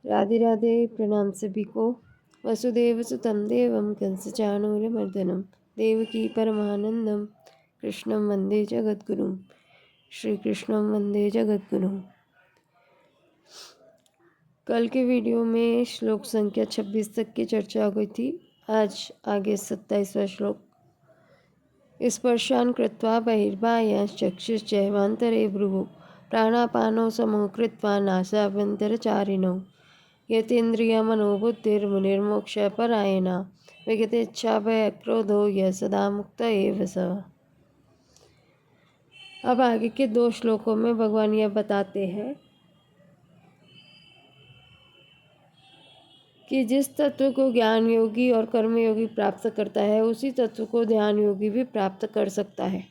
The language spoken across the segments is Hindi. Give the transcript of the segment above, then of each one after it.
राधे राधे। प्रणाम सभी को। वसुदेव सुतं देवं कंसचाणूरमर्दनं देवकी परमानंदम कृष्णं वंदे जगद्गुरुं। श्री कृष्णं वंदे जगद्गुरुं। कल के वीडियो में श्लोक संख्या 26 तक की चर्चा हो गई थी। आज आगे 27वां श्लोक। स्पर्शान् कृत्वा बहिर्बाह्याश्चक्षुश्चैवान्तरे भ्रुवो प्राणापानौ समो कृत्वा नासाभ्यन्तरचारिणौ यतेन्द्रियमनोबुद्धिर्मुनिर्मोक्षपरायणा विगतेच्छाभयक्रोधो यः सदा मुक्त एव सः। अब आगे के 2 श्लोकों में भगवान यह बताते हैं कि जिस तत्व को ज्ञान योगी और कर्म योगी प्राप्त करता है उसी तत्व को ध्यान योगी भी प्राप्त कर सकता है।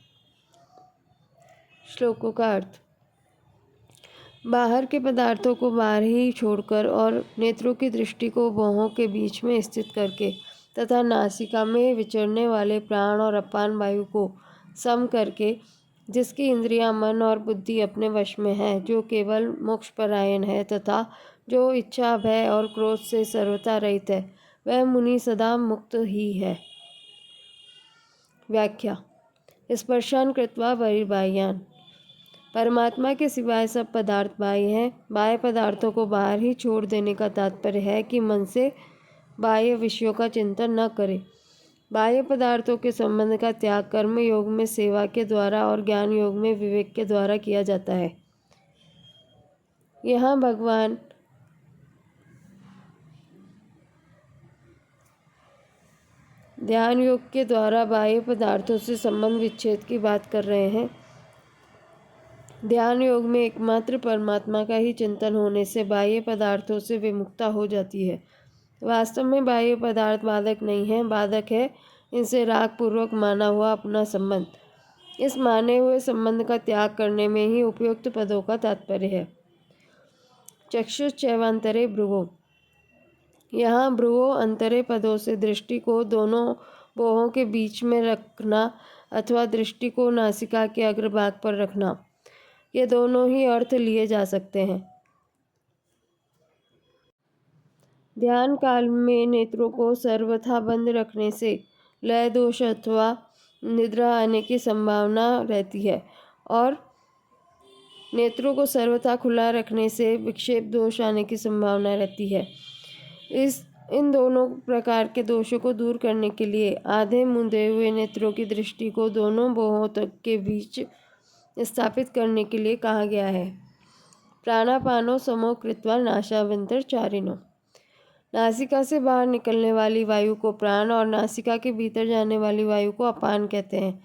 श्लोकों का अर्थ। बाहर के पदार्थों को बाहर ही छोड़कर और नेत्रों की दृष्टि को भौहों के बीच में स्थित करके तथा नासिका में विचरने वाले प्राण और अपान वायु को सम करके जिसकी इंद्रियां, मन और बुद्धि अपने वश में है, जो केवल मोक्षपरायण है तथा जो इच्छा, भय और क्रोध से सर्वथा रहित है, वह मुनि सदा मुक्त ही है। व्याख्या। स्पर्शान् कृत्वा बहिर्बाह्यान्। परमात्मा के सिवाय सब पदार्थ बाह्य हैं। बाह्य पदार्थों को बाहर ही छोड़ देने का तात्पर्य है कि मन से बाह्य विषयों का चिंतन न करे। बाह्य पदार्थों के संबंध का त्याग कर्म योग में सेवा के द्वारा और ज्ञान योग में विवेक के द्वारा किया जाता है। यहाँ भगवान ध्यान योग के द्वारा बाह्य पदार्थों से संबंध विच्छेद की बात कर रहे हैं। ध्यान योग में एकमात्र परमात्मा का ही चिंतन होने से बाह्य पदार्थों से विमुक्ता हो जाती है। वास्तव में बाह्य पदार्थ बाधक नहीं है, बाधक है इनसे राग पूर्वक माना हुआ अपना संबंध। इस माने हुए संबंध का त्याग करने में ही उपयुक्त पदों का तात्पर्य है। चक्षुश्चैवान्तरे भ्रुवो। यहाँ भ्रुवो अंतरे पदों से दृष्टि को दोनों भौहों के बीच में रखना अथवा दृष्टि को नासिका के अग्रभाग पर रखना, ये दोनों ही अर्थ लिए जा सकते हैं। ध्यान काल में नेत्रों को सर्वथा बंद रखने से लय दोष अथवा निद्रा आने की संभावना रहती है और नेत्रों को सर्वथा खुला रखने से विक्षेप दोष आने की संभावना रहती है। इन दोनों प्रकार के दोषों को दूर करने के लिए आधे मूंदे हुए नेत्रों की दृष्टि को दोनों भौहों तक के बीच स्थापित करने के लिए कहा गया है। प्राणापानो समो कृत्वा नासाभ्यन्तरचारिणो। नासिका से बाहर निकलने वाली वायु को प्राण और नासिका के भीतर जाने वाली वायु को अपान कहते हैं।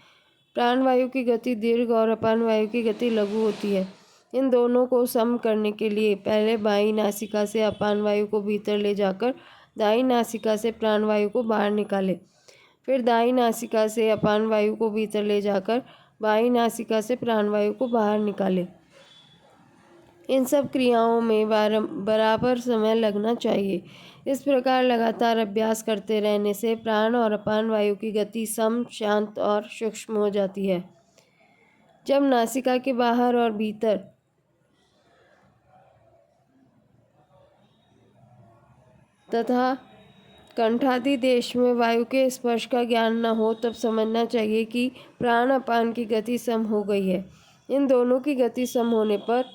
प्राण वायु की गति दीर्घ और अपान वायु की गति लघु होती है। इन दोनों को सम करने के लिए पहले बाईं नासिका से अपान वायु को भीतर ले जाकर दाईं नासिका से प्राण वायु को बाहर निकाले, फिर दाईं नासिका से अपान वायु को भीतर ले जाकर बाईं नासिका से प्राण वायु को बाहर निकाले। इन सब क्रियाओं में बराबर समय लगना चाहिए। इस प्रकार लगातार अभ्यास करते रहने से प्राण और अपान वायु की गति सम, शांत और सूक्ष्म हो जाती है। जब नासिका के बाहर और भीतर तथा कंठादि देश में वायु के स्पर्श का ज्ञान न हो तब समझना चाहिए कि प्राण अपान की गति सम हो गई है। इन दोनों की गति सम होने पर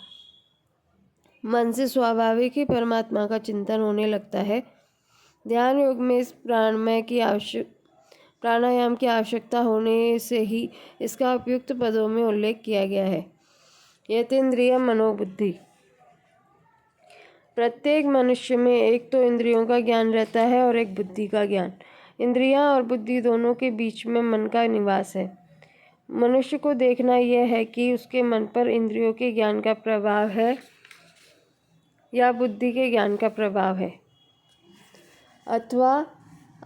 मन से स्वाभाविक ही परमात्मा का चिंतन होने लगता है। ध्यान योग में इस प्राणायाम की आवश्यकता होने से ही इसका उपयुक्त पदों में उल्लेख किया गया है। यतेन्द्रिय मनोबुद्धि। प्रत्येक मनुष्य में एक तो इंद्रियों का ज्ञान रहता है और एक बुद्धि का ज्ञान। इंद्रियां और बुद्धि दोनों के बीच में मन का निवास है। मनुष्य को देखना यह है कि उसके मन पर इंद्रियों के ज्ञान का प्रभाव है या बुद्धि के ज्ञान का प्रभाव है, अथवा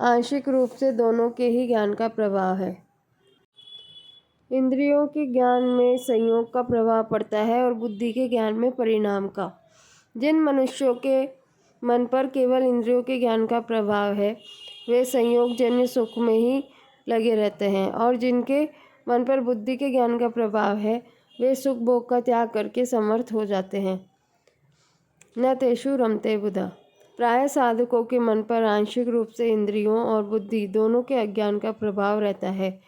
आंशिक रूप से दोनों के ही ज्ञान का प्रभाव है। इंद्रियों के ज्ञान में संयोग का प्रभाव पड़ता है और बुद्धि के ज्ञान में परिणाम का। जिन मनुष्यों के मन पर केवल इंद्रियों के ज्ञान का प्रभाव है वे संयोगजन्य सुख में ही लगे रहते हैं, और जिनके मन पर बुद्धि के ज्ञान का प्रभाव है वे सुख भोग का त्याग करके समर्थ हो जाते हैं। न तेषु रमते बुधा। प्राय साधकों के मन पर आंशिक रूप से इंद्रियों और बुद्धि दोनों के अज्ञान का प्रभाव रहता है।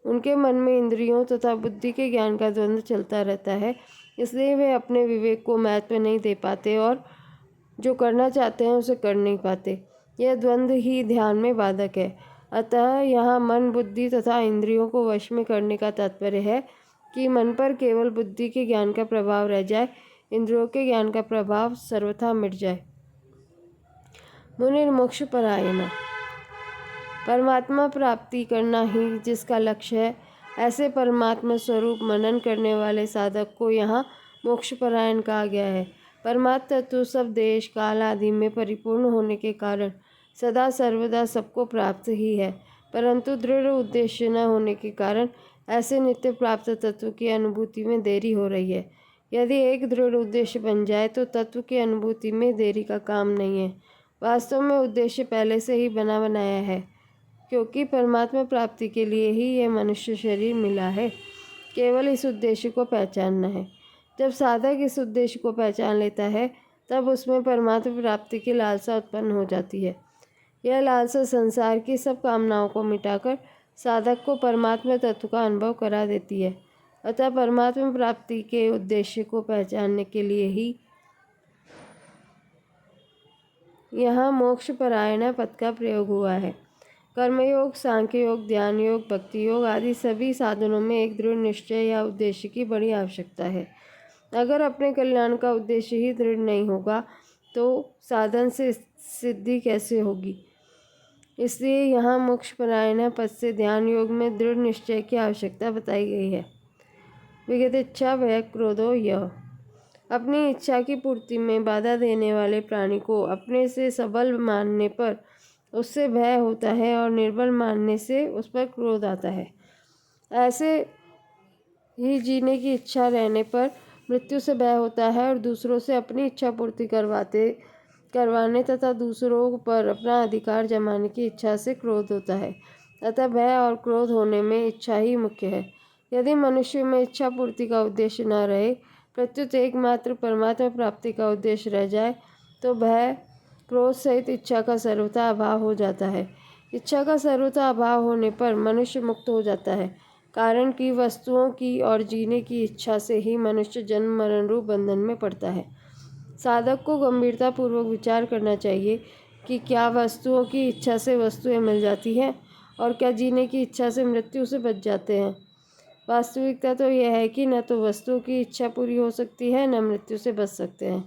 उनके मन में इंद्रियों तथा बुद्धि के ज्ञान का द्वंद्व चलता रहता है, इसलिए वे अपने विवेक को महत्व नहीं दे पाते और जो करना चाहते हैं उसे कर नहीं पाते। यह द्वंद्व ही ध्यान में बाधक है। अतः यहाँ मन, बुद्धि तथा इंद्रियों को वश में करने का तात्पर्य है कि मन पर केवल बुद्धि के ज्ञान का प्रभाव रह जाए, इंद्रियों के ज्ञान का प्रभाव सर्वथा मिट जाए। मुनिर्मोक्ष परायण। परमात्मा प्राप्ति करना ही जिसका लक्ष्य है, ऐसे परमात्मा स्वरूप मनन करने वाले साधक को यहाँ मोक्ष परायण कहा गया है। परमात्मा तत्व सब देश काल आदि में परिपूर्ण होने के कारण सदा सर्वदा सबको प्राप्त ही है, परंतु दृढ़ उद्देश्य न होने के कारण ऐसे नित्य प्राप्त तत्व की अनुभूति में देरी हो रही है। यदि एक दृढ़ उद्देश्य बन जाए तो तत्व की अनुभूति में देरी का काम नहीं है। वास्तव में उद्देश्य पहले से ही बना बनाया है, क्योंकि परमात्मा प्राप्ति के लिए ही यह मनुष्य शरीर मिला है। केवल इस उद्देश्य को पहचानना है। जब साधक इस उद्देश्य को पहचान लेता है, तब उसमें परमात्मा प्राप्ति की लालसा उत्पन्न हो जाती है। यह लालसा संसार की सब कामनाओं को मिटाकर साधक को परमात्मा तत्व का अनुभव करा देती है। अतः परमात्मा प्राप्ति के उद्देश्य को पहचानने के लिए ही यहाँ मोक्ष परायण पद का प्रयोग हुआ है। कर्मयोग, सांख्य योग, ध्यान योग, भक्ति योग आदि सभी साधनों में एक दृढ़ निश्चय या उद्देश्य की बड़ी आवश्यकता है। अगर अपने कल्याण का उद्देश्य ही दृढ़ नहीं होगा तो साधन से सिद्धि कैसे होगी। इसलिए यहाँ मोक्ष परायण पद से ध्यान योग में दृढ़ निश्चय की आवश्यकता बताई गई है। विगत इच्छा भय क्रोधो यह। अपनी इच्छा की पूर्ति में बाधा देने वाले प्राणी को अपने से सबल मानने पर उससे भय होता है और निर्बल मानने से उस पर क्रोध आता है। ऐसे ही जीने की इच्छा रहने पर मृत्यु से भय होता है और दूसरों से अपनी इच्छा पूर्ति करवाने तथा दूसरों पर अपना अधिकार जमाने की इच्छा से क्रोध होता है। अतः भय और क्रोध होने में इच्छा ही मुख्य है। यदि मनुष्य में इच्छा पूर्ति का उद्देश्य न रहे, प्रत्युत एकमात्र परमात्मा प्राप्ति का उद्देश्य रह जाए, तो भय, क्रोध सहित इच्छा का सर्वथा अभाव हो जाता है। इच्छा का सर्वथा अभाव होने पर मनुष्य मुक्त हो जाता है, कारण कि वस्तुओं की और जीने की इच्छा से ही मनुष्य जन्म मरण रूप बंधन में पड़ता है। साधक को गंभीरता पूर्वक विचार करना चाहिए कि क्या वस्तुओं की इच्छा से वस्तुएं मिल जाती हैं और क्या जीने की इच्छा से मृत्यु से बच जाते हैं। वास्तविकता तो यह है कि न तो वस्तुओं की इच्छा पूरी हो सकती है, न मृत्यु से बच सकते हैं।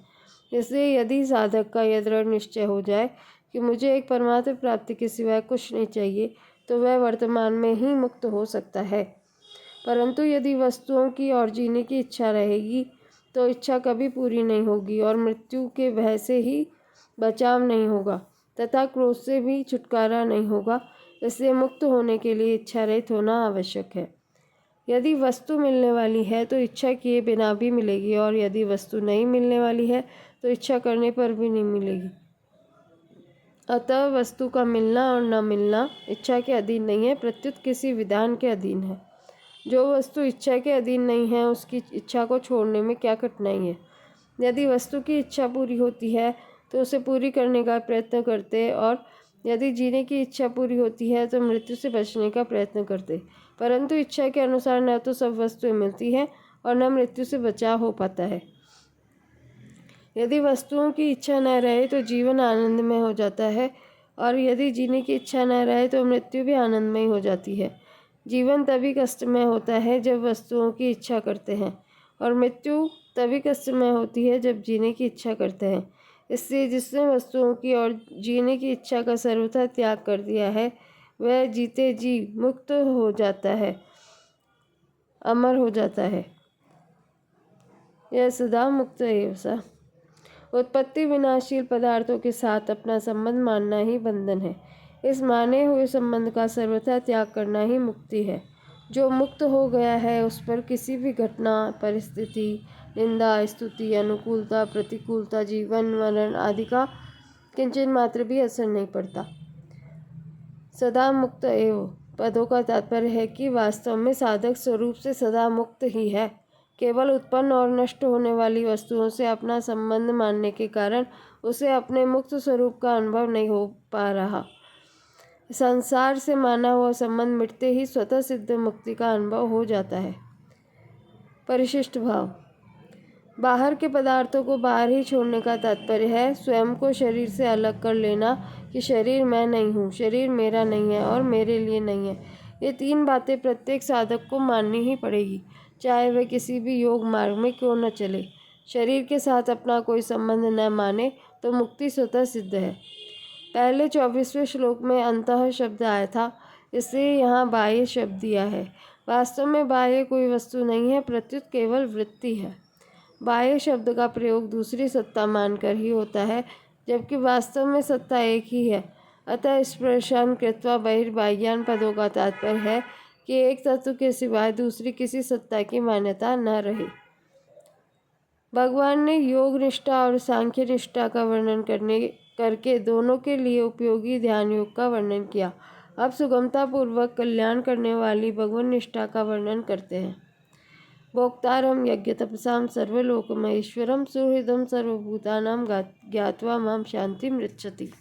इसलिए यदि साधक का यह दृढ़ निश्चय हो जाए कि मुझे एक परमात्मा प्राप्ति के सिवाय कुछ नहीं चाहिए, तो वह वर्तमान में ही मुक्त हो सकता है। परंतु यदि वस्तुओं की और जीने की इच्छा रहेगी तो इच्छा कभी पूरी नहीं होगी और मृत्यु के भय से ही बचाव नहीं होगा तथा क्रोध से भी छुटकारा नहीं होगा। इसलिए मुक्त होने के लिए इच्छा रहित होना आवश्यक है। यदि वस्तु मिलने वाली है तो इच्छा किए बिना भी मिलेगी, और यदि वस्तु नहीं मिलने वाली है तो इच्छा करने पर भी नहीं मिलेगी। अतः वस्तु का मिलना और न मिलना इच्छा के अधीन नहीं है, प्रत्युत किसी विधान के अधीन है। जो वस्तु इच्छा के अधीन नहीं है, उसकी इच्छा को छोड़ने में क्या कठिनाई है। यदि वस्तु की इच्छा पूरी होती है तो उसे पूरी करने का प्रयत्न करते, और यदि जीने की इच्छा पूरी होती है तो मृत्यु से बचने का प्रयत्न करते। परंतु इच्छा के अनुसार न तो सब वस्तुएं मिलती हैं और न मृत्यु से बचाव हो पाता है। यदि वस्तुओं की इच्छा न रहे तो जीवन आनंदमय हो जाता है, और यदि जीने की इच्छा न रहे तो मृत्यु भी आनंदमय हो जाती है। जीवन तभी कष्टमय होता है जब वस्तुओं की इच्छा करते हैं, और मृत्यु तभी कष्टमय होती है जब जीने की इच्छा करते हैं। इसलिए जिसने वस्तुओं की और जीने की इच्छा का सर्वथा त्याग कर दिया है, वह जीते जी मुक्त हो जाता है, अमर हो जाता है। यह सदा मुक्त एव सा। उत्पत्ति विनाशील पदार्थों के साथ अपना संबंध मानना ही बंधन है। इस माने हुए संबंध का सर्वथा त्याग करना ही मुक्ति है। जो मुक्त हो गया है उस पर किसी भी घटना, परिस्थिति, निंदा, स्तुति, अनुकूलता, प्रतिकूलता, जीवन मरण आदि का किंचन मात्र भी असर नहीं पड़ता। सदा मुक्त एव पदों का तात्पर्य है कि वास्तव में साधक स्वरूप से सदा मुक्त ही है। केवल उत्पन्न और नष्ट होने वाली वस्तुओं से अपना संबंध मानने के कारण उसे अपने मुक्त स्वरूप का अनुभव नहीं हो पा रहा। संसार से माना हुआ संबंध मिटते ही स्वतः सिद्ध मुक्ति का अनुभव हो जाता है। परिशिष्ट भाव। बाहर के पदार्थों को बाहर ही छोड़ने का तात्पर्य है स्वयं को शरीर से अलग कर लेना कि शरीर मैं नहीं हूँ, शरीर मेरा नहीं है और मेरे लिए नहीं है। ये तीन बातें प्रत्येक साधक को माननी ही पड़ेगी, चाहे वह किसी भी योग मार्ग में क्यों न चले। शरीर के साथ अपना कोई संबंध न माने तो मुक्ति स्वतः सिद्ध है। पहले 24वें श्लोक में अंतः शब्द आया था, इसलिए यहाँ बाह्य शब्द दिया है। वास्तव में बाह्य कोई वस्तु नहीं है, प्रत्युत केवल वृत्ति है। बाह्य शब्द का प्रयोग दूसरी सत्ता मानकर ही होता है, जबकि वास्तव में सत्ता एक ही है। अतः स्पर्शान कृत्वा बहिर्बाह्यान पदों का तात्पर्य है कि एक तत्व के सिवाय दूसरी किसी सत्ता की मान्यता न रहे। भगवान ने योग निष्ठा और सांख्य निष्ठा का वर्णन करके दोनों के लिए उपयोगी ध्यान योग का वर्णन किया। अब सुगमता पूर्वक कल्याण करने वाली भगवान निष्ठा का वर्णन करते हैं। भोक्तारम यज्ञ तपसाम सर्वलोकमहेश्वरम सुहृदम सर्वभूतानां ज्ञात्वा माम शांति मृच्छति।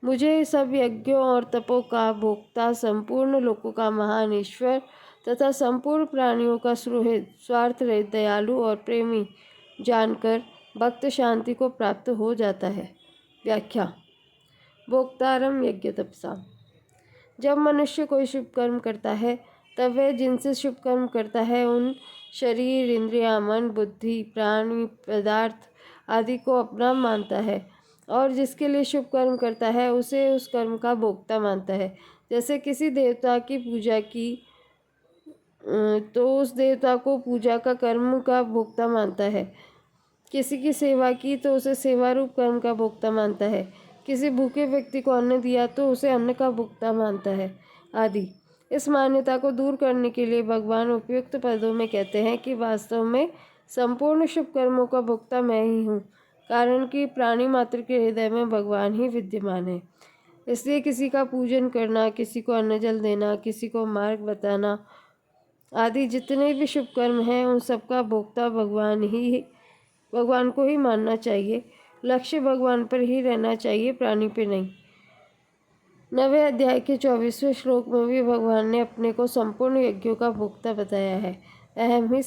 मुझे सब यज्ञों और तपों का भोक्ता, संपूर्ण लोकों का महान ईश्वर तथा संपूर्ण प्राणियों का सुहृद, स्वार्थ रहित, दयालु और प्रेमी जानकर भक्त शांति को प्राप्त हो जाता है। व्याख्या। भोक्तारम यज्ञ तपसाम। जब मनुष्य कोई शुभ कर्म करता है तब वह जिनसे शुभ कर्म करता है उन शरीर, इंद्रिया, मन, बुद्धि, प्राणी, पदार्थ आदि को अपना मानता है और जिसके लिए शुभ कर्म करता है उसे उस कर्म का भोक्ता मानता है। जैसे किसी देवता की पूजा की तो उस देवता को पूजा का कर्म का भोक्ता मानता है। किसी की सेवा की तो उसे सेवा रूप कर्म का भोक्ता मानता है। किसी भूखे व्यक्ति को अन्न दिया तो उसे अन्न का भोक्ता मानता है आदि। इस मान्यता को दूर करने के लिए भगवान उपयुक्त पदों में कहते हैं कि वास्तव में संपूर्ण शुभ कर्मों का भोक्ता मैं ही हूँ, कारण कि प्राणी मात्र के हृदय में भगवान ही विद्यमान है। इसलिए किसी का पूजन करना, किसी को अन्न जल देना, किसी को मार्ग बताना आदि जितने भी शुभ कर्म हैं उन सबका भोक्ता भगवान को ही मानना चाहिए। लक्ष्य भगवान पर ही रहना चाहिए, प्राणी पे नहीं। 9वें अध्याय के 24वें श्लोक में भी भगवान ने अपने को संपूर्ण यज्ञों का भोक्ता बताया है। अहम ही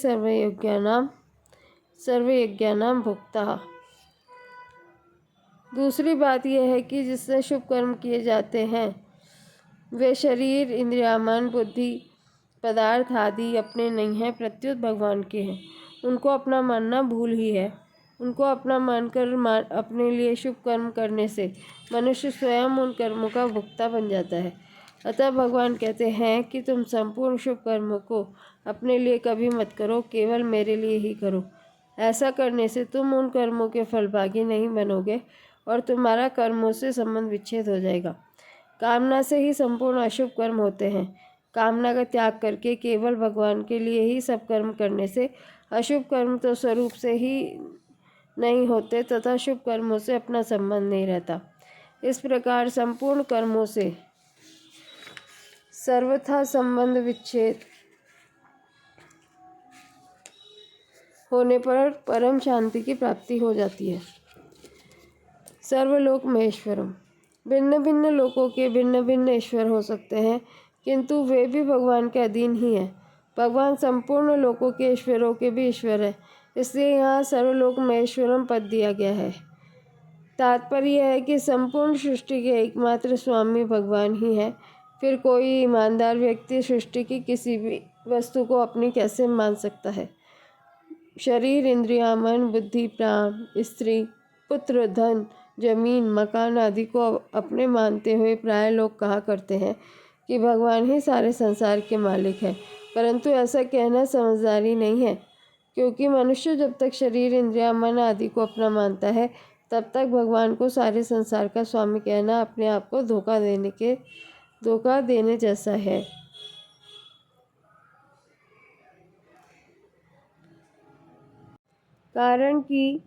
सर्वयज्ञानाम भोक्ता। दूसरी बात यह है कि जिससे शुभ कर्म किए जाते हैं वे शरीर, इंद्रिया, मन, बुद्धि, पदार्थ आदि अपने नहीं हैं, प्रत्युत भगवान के हैं। उनको अपना मानना भूल ही है। उनको अपना मानकर अपने लिए शुभ कर्म करने से मनुष्य स्वयं उन कर्मों का भोक्ता बन जाता है। अतः भगवान कहते हैं कि तुम संपूर्ण शुभ कर्मों को अपने लिए कभी मत करो, केवल मेरे लिए ही करो। ऐसा करने से तुम उन कर्मों के फलभागी नहीं बनोगे और तुम्हारा कर्मों से संबंध विच्छेद हो जाएगा। कामना से ही संपूर्ण अशुभ कर्म होते हैं। कामना का त्याग करके केवल भगवान के लिए ही सब कर्म करने से अशुभ कर्म तो स्वरूप से ही नहीं होते तथा शुभ कर्मों से अपना संबंध नहीं रहता। इस प्रकार संपूर्ण कर्मों से सर्वथा संबंध विच्छेद होने पर परम शांति की प्राप्ति हो जाती है। सर्वलोक महेश्वरम। भिन्न भिन्न लोकों के भिन्न भिन्न ईश्वर हो सकते हैं, किंतु वे भी भगवान के अधीन ही हैं। भगवान संपूर्ण लोकों के ईश्वरों के भी ईश्वर है, इसलिए यहाँ सर्वलोक महेश्वरम पद दिया गया है। तात्पर्य यह है कि संपूर्ण सृष्टि के एकमात्र स्वामी भगवान ही है। फिर कोई ईमानदार व्यक्ति सृष्टि की किसी भी वस्तु को अपनी कैसे मान सकता है। शरीर, इंद्रिया, मन, बुद्धि, प्राण, स्त्री, पुत्र, धन, जमीन, मकान आदि को अपने मानते हुए प्राय लोग कहा करते हैं कि भगवान ही सारे संसार के मालिक हैं, परंतु ऐसा कहना समझदारी नहीं है, क्योंकि मनुष्य जब तक शरीर, इंद्रिया, मन आदि को अपना मानता है तब तक भगवान को सारे संसार का स्वामी कहना अपने आप को धोखा देने जैसा है। कारण कि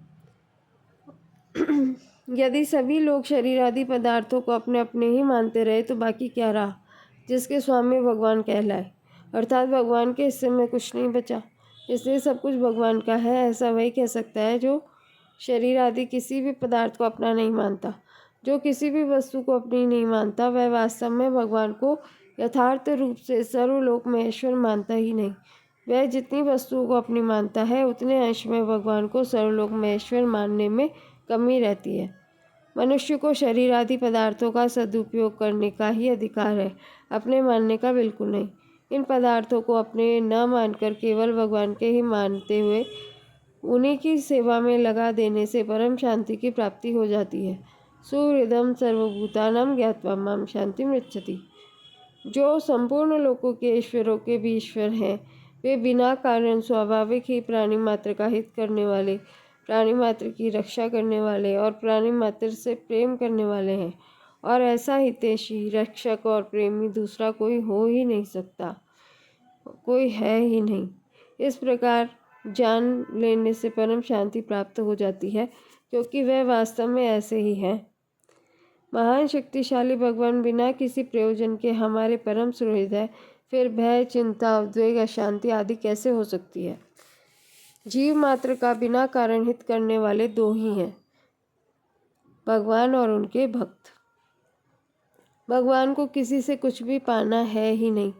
यदि सभी लोग शरीर आदि पदार्थों को अपने अपने ही मानते रहे तो बाकी क्या रहा जिसके स्वामी भगवान कहलाए, अर्थात भगवान के हिस्से में कुछ नहीं बचा। इसलिए सब कुछ भगवान का है, ऐसा वही कह सकता है जो शरीर आदि किसी भी पदार्थ को अपना नहीं मानता। जो किसी भी वस्तु को अपनी नहीं मानता वह वास्तव में भगवान को यथार्थ रूप से सर्वलोक महेश्वर मानता ही नहीं। वह जितनी वस्तुओं को अपनी मानता है उतने अंश में भगवान को सर्वलोक महेश्वर मानने में कमी रहती है। मनुष्य को शरीर आदि पदार्थों का सदुपयोग करने का ही अधिकार है, अपने मानने का बिल्कुल नहीं। इन पदार्थों को अपने न मानकर केवल भगवान के ही मानते हुए उन्हीं की सेवा में लगा देने से परम शांति की प्राप्ति हो जाती है। सुहृदम सर्वभूतानां ज्ञात्वा माम शांतिम गच्छति। जो संपूर्ण लोकों के ईश्वरों के भी ईश्वर हैं, वे बिना कारण स्वाभाविक ही प्राणी मात्र का हित करने वाले, प्राणी मात्र की रक्षा करने वाले और प्राणी मात्र से प्रेम करने वाले हैं। और ऐसा हितैषी, रक्षक और प्रेमी दूसरा कोई हो ही नहीं सकता, कोई है ही नहीं। इस प्रकार जान लेने से परम शांति प्राप्त हो जाती है, क्योंकि वह वास्तव में ऐसे ही है। महान शक्तिशाली भगवान बिना किसी प्रयोजन के हमारे परम सुहृद है, फिर भय, चिंता, उद्वेग, अशांति आदि कैसे हो सकती है। जीव मात्र का बिना कारण हित करने वाले दो ही हैं, भगवान और उनके भक्त। भगवान को किसी से कुछ भी पाना है ही नहीं,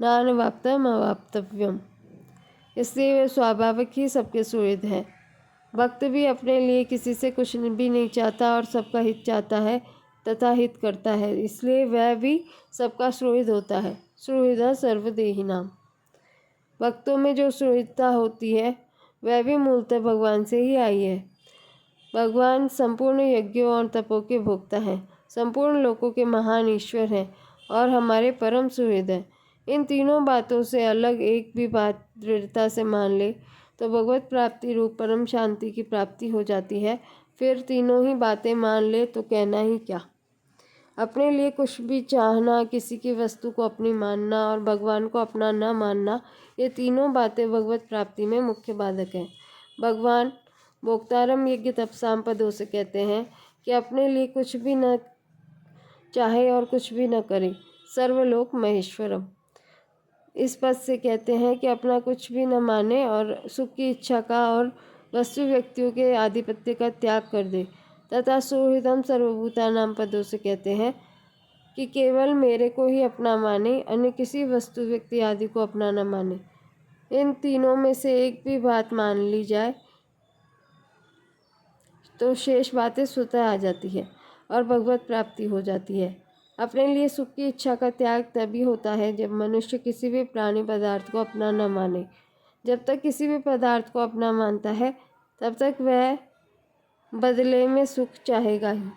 नानवाप्तम अवाप्तव्यम। इसलिए वे स्वाभाविक ही सबके सुहृद हैं। भक्त भी अपने लिए किसी से कुछ भी नहीं चाहता और सबका हित चाहता है तथा हित करता है, इसलिए वह भी सबका सुहृद होता है। सुहृदा सर्वदेहिनाम। भक्तों में जो सुहृदता होती है वह भी मूलतः भगवान से ही आई है। भगवान संपूर्ण यज्ञों और तपों के भोक्ता हैं, संपूर्ण लोकों के महान ईश्वर हैं और हमारे परम सुहृद हैं। इन तीनों बातों से अलग एक भी बात दृढ़ता से मान ले तो भगवत प्राप्ति रूप परम शांति की प्राप्ति हो जाती है। फिर तीनों ही बातें मान ले तो कहना ही क्या। अपने लिए कुछ भी चाहना, किसी की वस्तु को अपनी मानना और भगवान को अपना न मानना, ये तीनों बातें भगवत प्राप्ति में मुख्य बाधक हैं। भगवान भोक्तारम यज्ञ तपसाम पदों से कहते हैं कि अपने लिए कुछ भी न चाहे और कुछ भी न करे, सर्वलोक महेश्वरम। इस पद से कहते हैं कि अपना कुछ भी न माने और सुख की इच्छा का और वस्तु व्यक्तियों के आधिपत्य का त्याग कर दे। तथा सुहृदम सर्वभूतानां पदों से कहते हैं कि केवल मेरे को ही अपना माने, अन्य किसी वस्तु व्यक्ति आदि को अपना न माने। इन तीनों में से एक भी बात मान ली जाए तो शेष बातें स्वतः आ जाती है और भगवत प्राप्ति हो जाती है। अपने लिए सुख की इच्छा का त्याग तभी होता है जब मनुष्य किसी भी प्राणी पदार्थ को अपना न माने। जब तक किसी भी पदार्थ को अपना मानता है तब तक वह बदले में सुख चाहेगा ही।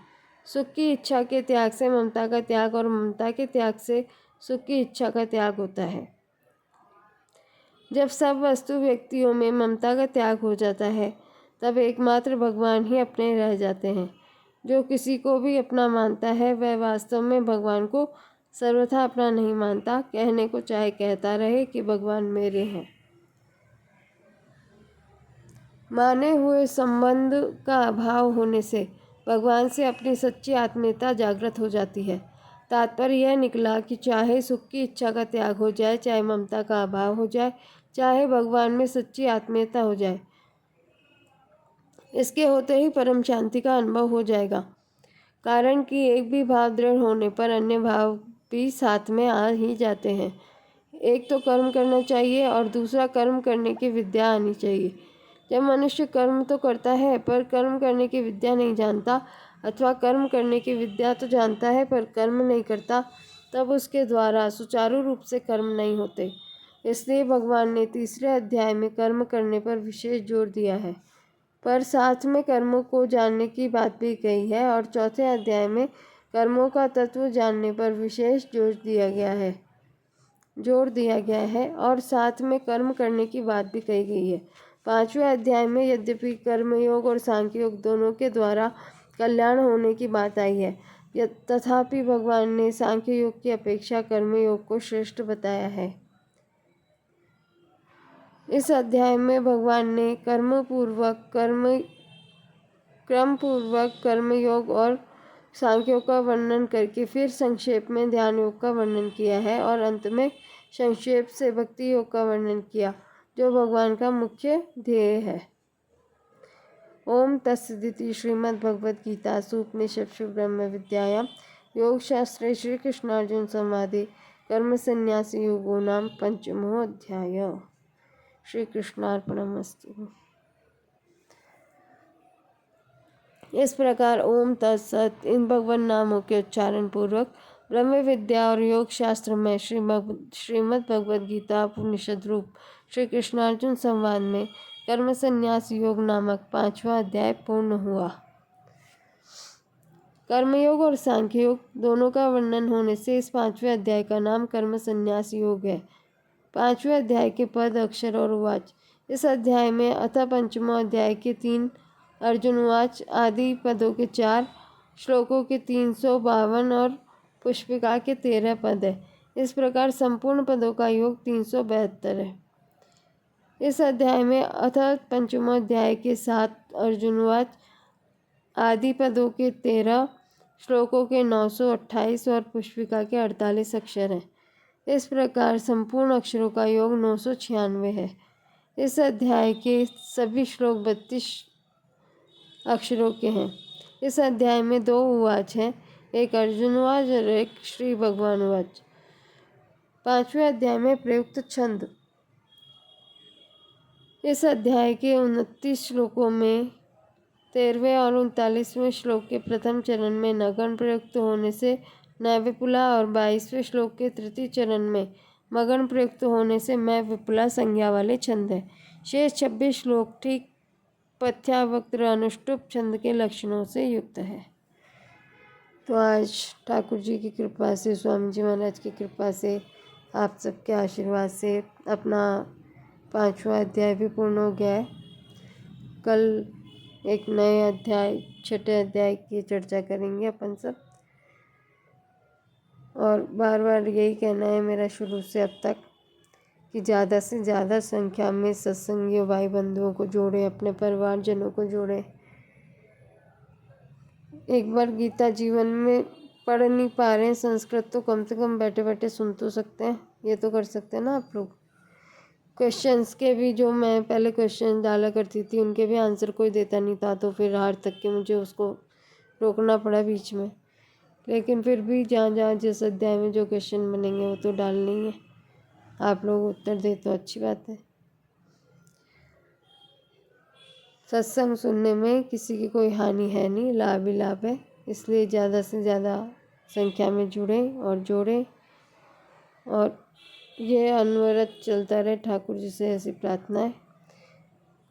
सुख की इच्छा के त्याग से ममता का त्याग और ममता के त्याग से सुख की इच्छा का त्याग होता है। जब सब वस्तु व्यक्तियों में ममता का त्याग हो जाता है तब एकमात्र भगवान ही अपने रह जाते हैं। जो किसी को भी अपना मानता है वह वास्तव में भगवान को सर्वथा अपना नहीं मानता, कहने को चाहे कहता रहे कि भगवान मेरे हैं। माने हुए संबंध का अभाव होने से भगवान से अपनी सच्ची आत्मीयता जागृत हो जाती है। तात्पर्य यह निकला कि चाहे सुख की इच्छा का त्याग हो जाए, चाहे ममता का अभाव हो जाए, चाहे भगवान में सच्ची आत्मीयता हो जाए, इसके होते ही परम शांति का अनुभव हो जाएगा। कारण कि एक भी भाव दृढ़ होने पर अन्य भाव भी साथ में आ ही जाते हैं। एक तो कर्म करना चाहिए और दूसरा कर्म करने की विद्या आनी चाहिए। जब मनुष्य कर्म तो करता है पर कर्म करने की विद्या नहीं जानता, अथवा कर्म करने की विद्या तो जानता है पर कर्म नहीं करता, तब उसके द्वारा सुचारू रूप से कर्म नहीं होते। इसलिए भगवान ने तीसरे अध्याय में कर्म करने पर विशेष जोर दिया है, पर साथ में कर्मों को जानने की बात भी कही है और चौथे अध्याय में कर्मों का तत्व जानने पर विशेष जोर दिया गया है और साथ में कर्म करने की बात भी कही गई है। पांचवें अध्याय में यद्यपि कर्मयोग और सांख्य योग दोनों के द्वारा कल्याण होने की बात आई है, तथापि भगवान ने सांख्य योग की अपेक्षा कर्मयोग को श्रेष्ठ बताया है। इस अध्याय में भगवान ने क्रम पूर्वक कर्मयोग और सांख्य योग का वर्णन करके फिर संक्षेप में ध्यान योग का वर्णन किया है और अंत में संक्षेप से भक्ति योग का वर्णन किया, जो भगवान का मुख्य ध्येय है। ओम तत्सदिति श्रीमद्भगवद्गीतासु उपनिषत्सु ब्रह्म विद्यायां योगशास्त्रे श्री कृष्णार्जुन संवादे कर्म संन्यास योगो नाम पंचमो अध्याय। श्री कृष्णार्पणमस्तु। इस प्रकार ओम तत्सत इन भगवान नामों के उच्चारण पूर्वक ब्रह्म विद्या और योग शास्त्र में श्रीमद् भगवद गीता उपनिषद रूप श्री कृष्णार्जुन संवाद में कर्म संन्यास योग नामक 5वां अध्याय पूर्ण हुआ। कर्मयोग और सांख्य योग दोनों का वर्णन होने से इस 5वें अध्याय का नाम कर्म संन्यास योग है। 5वें अध्याय के पद अक्षर और उवाच। इस अध्याय में अतः पंचमो अध्याय के 3 अर्जुन उवाच आदि पदों के 4 श्लोकों के 352 और पुष्पिका के 13 पद है। इस प्रकार संपूर्ण पदों का योग 372 है। इस अध्याय में अतः पंचमो अध्याय के 7 अर्जुन उवाच आदि पदों के 13 श्लोकों के 928 और पुष्पिका के 48 अक्षर हैं। इस प्रकार संपूर्ण अक्षरों का योग 996 है। इस अध्याय के सभी श्लोक 32 अक्षरों के हैं। इस अध्याय में 2 उवाच हैं, एक अर्जुन उवाच और एक श्री भगवान उवाच। 5वें अध्याय में प्रयुक्त छंद। इस अध्याय के 29 श्लोकों में 13वें और 39वें श्लोक के प्रथम चरण में नगण प्रयुक्त होने से नय विपुला और 22वें श्लोक के तृतीय चरण में मगन प्रयुक्त होने से मैं विपुला संज्ञा वाले छंद है। शेष 26 श्लोक ठीक पथ्यावक्त्र अनुष्टुप छंद के लक्षणों से युक्त है। तो आज ठाकुर जी की कृपा से, स्वामी जी महाराज की कृपा से, आप सबके आशीर्वाद से अपना 5वां अध्याय भी पूर्ण हो गया है। कल एक नए अध्याय 6ठे अध्याय की चर्चा करेंगे अपन सब। और बार बार यही कहना है मेरा शुरू से अब तक कि ज़्यादा से ज़्यादा संख्या में सत्संगियों भाई बंधुओं को जोड़ें, अपने परिवारजनों को जोड़ें। एक बार गीता जीवन में पढ़ नहीं पा रहे हैं संस्कृत तो कम से कम बैठे बैठे सुन तो सकते हैं, ये तो कर सकते हैं ना आप लोग। क्वेश्चंस के भी जो मैं पहले क्वेश्चन डाला करती थी उनके भी आंसर कोई देता नहीं था, तो फिर हार तक के मुझे उसको रोकना पड़ा बीच में। लेकिन फिर भी जहाँ जहाँ जिस अध्याय में जो क्वेश्चन बनेंगे वो तो डालने ही है। आप लोग उत्तर दे तो अच्छी बात है। सत्संग सुनने में किसी की कोई हानि है नहीं, लाभ ही लाभ है। इसलिए ज़्यादा से ज़्यादा संख्या में जुड़ें और जोड़ें और ये अनवरत चलता रहे। ठाकुर जी से ऐसी प्रार्थना है,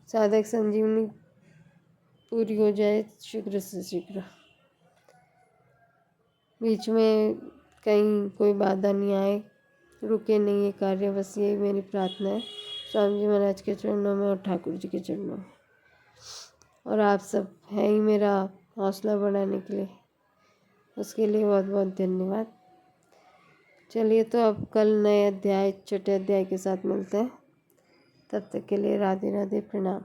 साधक संजीवनी पूरी हो जाए शीघ्र से शीघ्र। बीच में कहीं कोई बाधा नहीं आए, रुके नहीं ये कार्य, बस यही मेरी प्रार्थना है स्वामी जी महाराज के चरणों में और ठाकुर जी के चरणों में। और आप सब है ही मेरा हौसला बढ़ाने के लिए, उसके लिए बहुत बहुत धन्यवाद। चलिए तो अब कल नए अध्याय 6ठे अध्याय के साथ मिलते हैं। तब तक के लिए राधे राधे, प्रणाम।